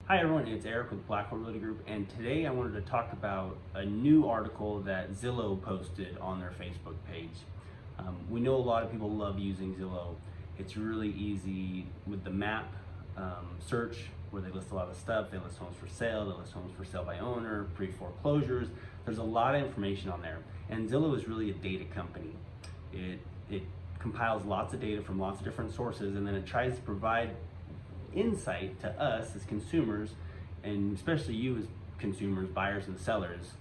Hi everyone, it's Eric with Blackwell Realty Group, and today I wanted to talk about a new article that Zillow posted on their Facebook page. We know a lot of people love using Zillow. It's really easy with the map search where they list a lot of stuff. They list homes for sale, they list homes for sale by owner, pre-foreclosures. There's a lot of information on there, and Zillow is really a data company. It compiles lots of data from lots of different sources, and then it tries to provide insight to us as consumers, and especially you as consumers, buyers and sellers,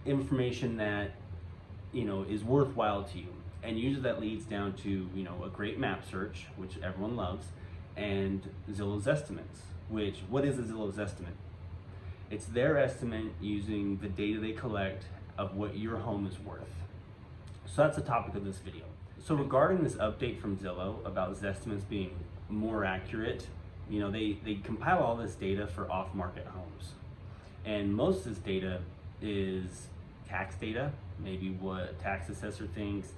information that is worthwhile to you. And usually that leads down to a great map search, which everyone loves, and Zillow Zestimates. What is a Zillow Zestimate? It's their estimate using the data they collect of what your home is worth. So that's the topic of this video. So regarding this update from Zillow about Zestimates being more accurate, they compile all this data for off-market homes. And most of this data is tax data, maybe what a tax assessor thinks.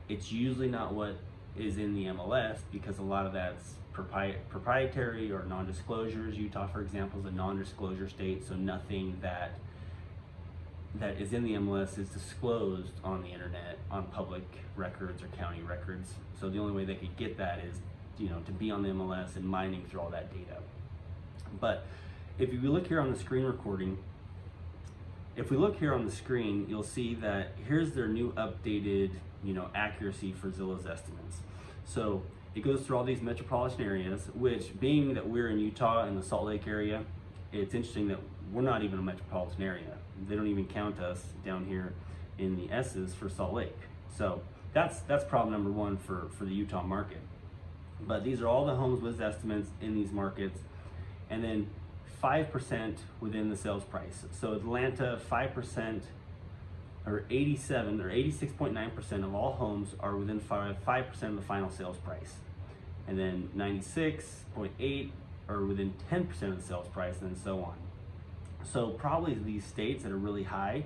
It's usually not what is in the MLS because a lot of that's proprietary or non-disclosures. Utah, for example, is a non-disclosure state, so nothing that is in the MLS is disclosed on the internet, on public records or county records. So the only way they could get that is to be on the MLS and mining through all that data. But if you look here on the screen recording, you'll see that here's their new updated accuracy for Zillow's estimates. So it goes through all these metropolitan areas, which, being that we're in Utah in the Salt Lake area, it's interesting that we're not even a metropolitan area. They don't even count us down here in the S's for Salt Lake. So that's problem number one for the Utah market. But these are all the homes with estimates in these markets, and then 5% within the sales price. So Atlanta, 5%, or 86.9% of all homes are within 5% of the final sales price, and then 96.8 are within 10% of the sales price, and so on. So probably these states that are really high,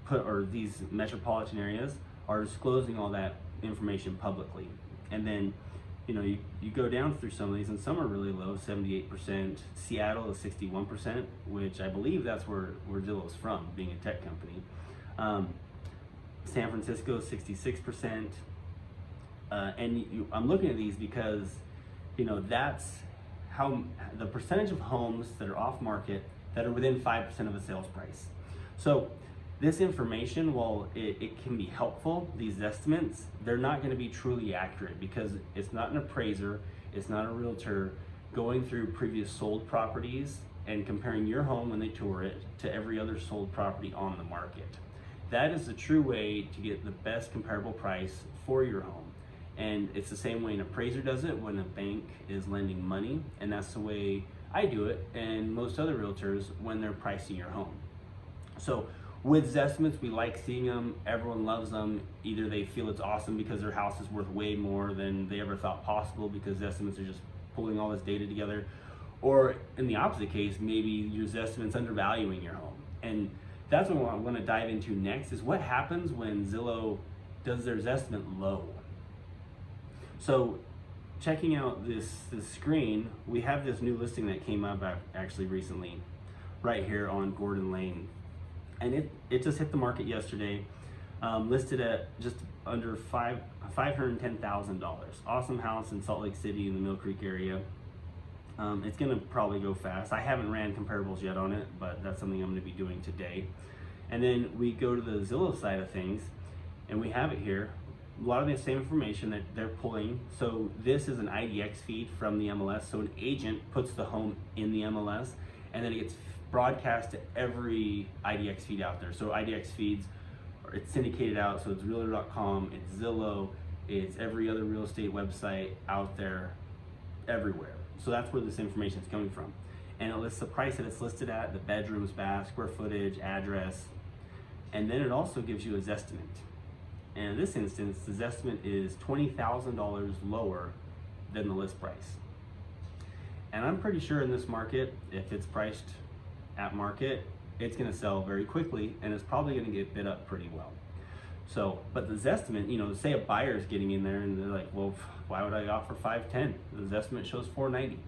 or these metropolitan areas, are disclosing all that information publicly. And then you go down through some of these, and some are really low, 78%. Seattle is 61%, which I believe that's where Zillow's from, being a tech company. San Francisco is 66%. I'm looking at these because that's how the percentage of homes that are off market that are within 5% of the sales price. So this information, while it can be helpful, these estimates, they're not going to be truly accurate because it's not an appraiser, it's not a realtor going through previous sold properties and comparing your home when they tour it to every other sold property on the market. That is the true way to get the best comparable price for your home. And it's the same way an appraiser does it when a bank is lending money, and that's the way I do it and most other realtors when they're pricing your home. So with Zestimates, we like seeing them. Everyone loves them. Either they feel it's awesome because their house is worth way more than they ever thought possible because Zestimates are just pulling all this data together, or in the opposite case, maybe your Zestimates undervaluing your home. And that's what I want to dive into next, is what happens when Zillow does their Zestimate low. So checking out this screen, we have this new listing that came up actually recently right here on Gordon Lane. And it just hit the market yesterday, listed at just under $510,000. Awesome house in Salt Lake City in the Mill Creek area. It's gonna probably go fast. I haven't ran comparables yet on it, but that's something I'm gonna be doing today. And then we go to the Zillow side of things, and we have it here. A lot of the same information that they're pulling. So this is an IDX feed from the MLS. So an agent puts the home in the MLS, and then it gets broadcast to every IDX feed out there. So IDX feeds, it's syndicated out, so it's realtor.com, it's Zillow, it's every other real estate website out there, everywhere. So that's where this information is coming from. And it lists the price that it's listed at, the bedrooms, bath, square footage, address, and then it also gives you a Zestimate. And in this instance, the Zestimate is $20,000 lower than the list price. And I'm pretty sure in this market, if it's priced at market, it's going to sell very quickly, and it's probably going to get bid up pretty well. So, but the Zestimate, say a buyer's getting in there and they're like, well, why would I offer 510? The Zestimate shows 490.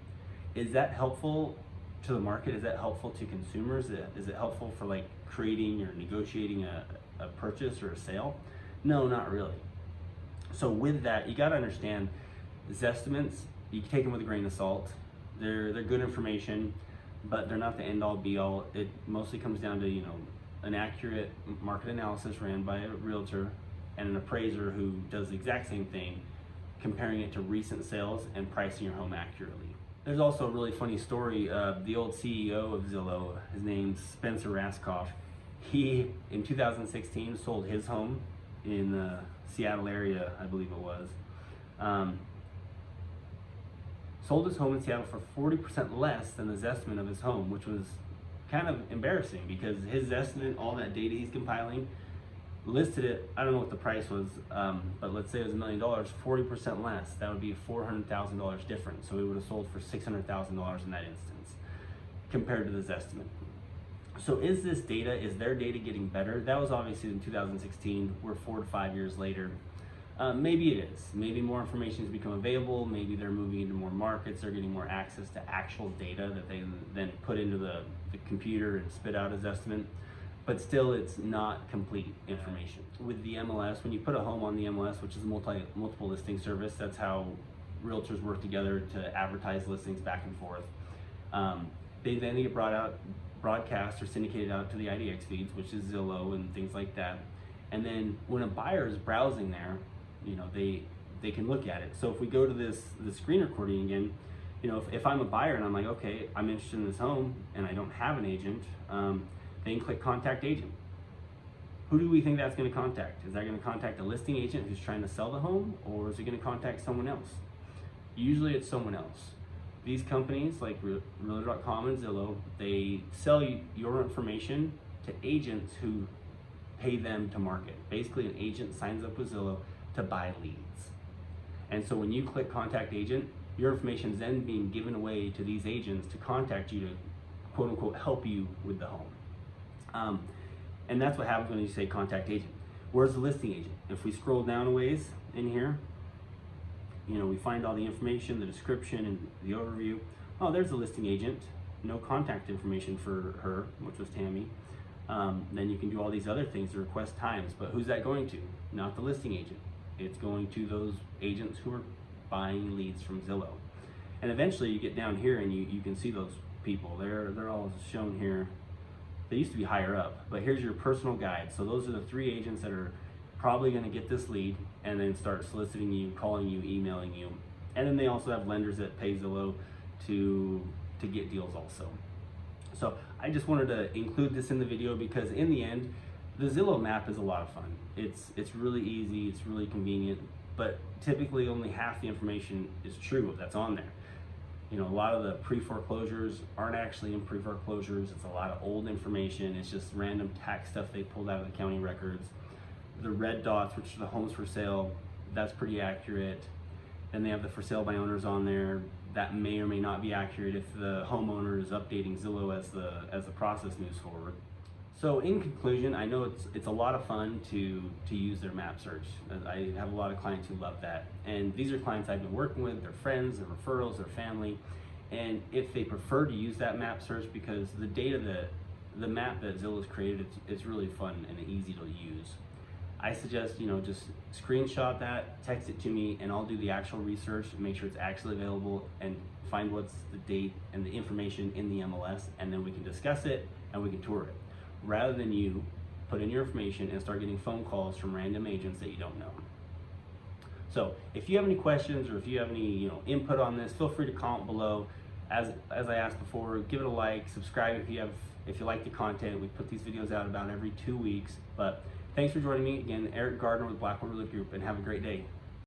Is that helpful to the market? Is that helpful to consumers? Is it helpful for like creating or negotiating a purchase or a sale? No, not really. So with that, you got to understand Zestimates, you can take them with a grain of salt. They're good information, but they're not the end all be all. It mostly comes down to, an accurate market analysis ran by a realtor and an appraiser who does the exact same thing, comparing it to recent sales and pricing your home accurately. There's also a really funny story. The old CEO of Zillow, his name's Spencer Raskoff. He, in 2016, sold his home in the Seattle area, I believe it was. Sold his home in Seattle for 40% less than the Zestimate of his home, which was kind of embarrassing because his estimate, all that data he's compiling, listed it, I don't know what the price was, but let's say it was $1 million, 40% less. That would be $400,000 difference. So he would have sold for $600,000 in that instance compared to the Zestimate. So is this data, is their data getting better? That was obviously in 2016. We're 4 to 5 years later. Maybe it is. Maybe more information has become available. Maybe they're moving into more markets. They're getting more access to actual data that they then put into the computer and spit out as estimate. But still, it's not complete information. With the MLS, when you put a home on the MLS, which is a multiple listing service, that's how realtors work together to advertise listings back and forth. They then get broadcast or syndicated out to the IDX feeds, which is Zillow and things like that. And then when a buyer is browsing there, they can look at it. So if we go to the screen recording again, if I'm a buyer and I'm like, okay, I'm interested in this home and I don't have an agent, then click contact agent. Who do we think that's going to contact? Is that going to contact a listing agent who's trying to sell the home, or is it going to contact someone else? Usually it's someone else. These companies like Realtor.com and Zillow, they sell your information to agents who pay them to market. Basically, an agent signs up with Zillow to buy leads. And so when you click contact agent, your information is then being given away to these agents to contact you to quote unquote help you with the home. And that's what happens when you say contact agent. Where's the listing agent? If we scroll down a ways in here, we find all the information, the description, and the overview. Oh, there's the listing agent. No contact information for her, which was Tammy. Then you can do all these other things to request times, but who's that going to? Not the listing agent. It's going to those agents who are buying leads from Zillow. And eventually you get down here and you can see those people. They're all shown here. They used to be higher up, but here's your personal guide. So those are the 3 agents that are probably going to get this lead and then start soliciting you, calling you, emailing you. And then they also have lenders that pay Zillow to get deals also. So I just wanted to include this in the video because in the end, the Zillow map is a lot of fun. It's really easy, it's really convenient, but typically only half the information is true that's on there. A lot of the pre-foreclosures aren't actually in pre-foreclosures. It's a lot of old information. It's just random tax stuff they pulled out of the county records. The red dots, which are the homes for sale, that's pretty accurate. Then they have the for sale by owners on there. That may or may not be accurate if the homeowner is updating Zillow as the process moves forward. So in conclusion, I know it's a lot of fun to use their map search. I have a lot of clients who love that. And these are clients I've been working with, their friends, their referrals, their family. And if they prefer to use that map search because the data, the map that Zillow's created, it's really fun and easy to use. I suggest, just screenshot that, text it to me, and I'll do the actual research and make sure it's actually available and find what's the date and the information in the MLS, and then we can discuss it and we can tour it. Rather than you put in your information and start getting phone calls from random agents that you don't know. So if you have any questions or if you have any input on this, feel free to comment below. As I asked before, give it a like, subscribe if you like the content. We put these videos out about every 2 weeks. But thanks for joining me again, Eric Gardner with Blackwood Realty Group, and have a great day.